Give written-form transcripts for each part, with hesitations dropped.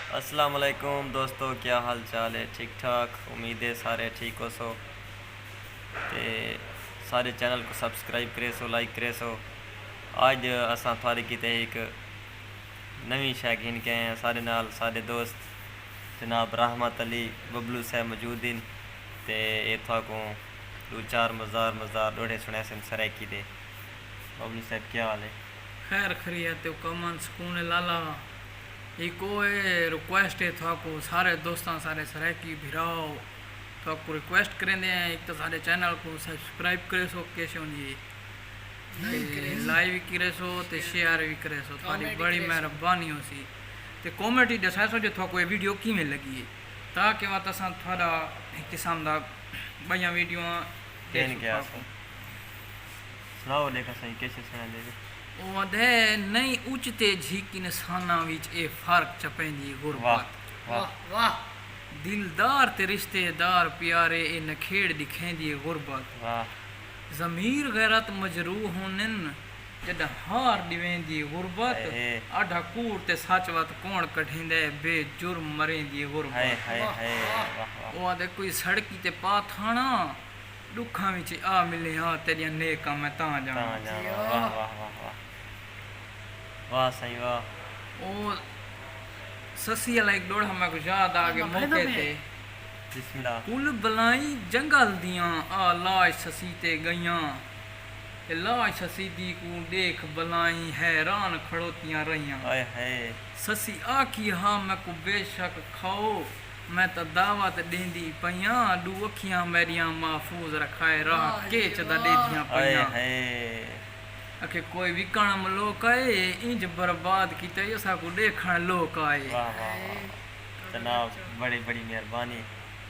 अस्सलाम वालेकुम दोस्तों, क्या हाल चाल है? ठीक ठाक, उम्मीद है सारे ठीक हो सो। ते सारे चैनल को सब्सक्राइब करे सो, लाइक करे सो। आज असां थारी की एक नवी शै घिन के आए हैं सारे नाल, सारे दोस्त जनाब रहमत अली बबलू साहब मौजूद हैं। ते इत्थों को दो चार मज़ार डोड़े सुने सन सराकी दे। बबलू साहब क्या हाल है? खैर खरीत कमन सुकून लाला एक रिक्वेस्ट है था को सारे दोस्तों सारे सराकी भिराओ तो आपको रिक्वेस्ट करेंगे हैं एक तो सारे चैनल को सब्सक्राइब करे सो कैसे जी लाइव भी करे सो ते शेयर भी करे सो थोड़ी बड़ी मेहरबानी हो सी ते कॉमेडी दसा सो जो थोड़ा वीडियो किमें लगी है ताकि वह तसा थोड़ा एक किस्म दा बढ़िया वीडियो कहन क्या सुनाओ देखा सही कैसे सुना दे ओदे नहीं उचते झीकी निशाना विच ए फर्क चपेंदी गुरबत वाह वाह दिलदार ते रिश्तेदार प्यारे ए नखेड़ दिखेंदी गुरबत वाह ज़मीर गैरत मजरूह होनन जद हार दिवेंदी गुरबत आधा कूड़ ते सच वत कौन कढेंदे बेजुर्म मरेंदी गुरबत हाय हाय वाह ओदे कोई सड़की ते पा थाना दुखा विच आ मिले हाँ तेरिया नेका मैं ता जाना वाह वाह वाह वाह वाह सही वाह। ओ ससी वाला एक डोड़ा मैं कुछ याद आ गया मौके ते बिस्मिल्लाह कुल बलाई जंगल दियां आ लाश ससी ते गईयां लाश ससी दी को देख बलाई हैरान खड़ोतियां रहियां हाय हाय ससी आखी हाँ मैं को बेशक खाओ मैं तो दावत देंदी पइयां दू अखियां मेरियां महफूज रखाए राह के चदा देदियां हाय पइयां हाय अखे कोई विकण लोक आए इंज बर्बाद किते असा को देखण लोक आए। वाह वाह वाह जनाब बड़ी बड़ी मेहरबानी।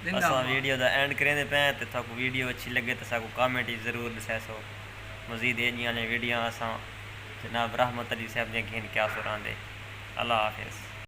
जिंदा असां वीडियो दा एंड करेंदे पे ते थाको वीडियो अच्छी लगे तो साको कमेंट ज़रूर दसे सो। मज़ीद एजियां वीडियो असां जनाब रहमत अली साहब ने घेन क्या सुरांदे। अल्लाह हाफिज़।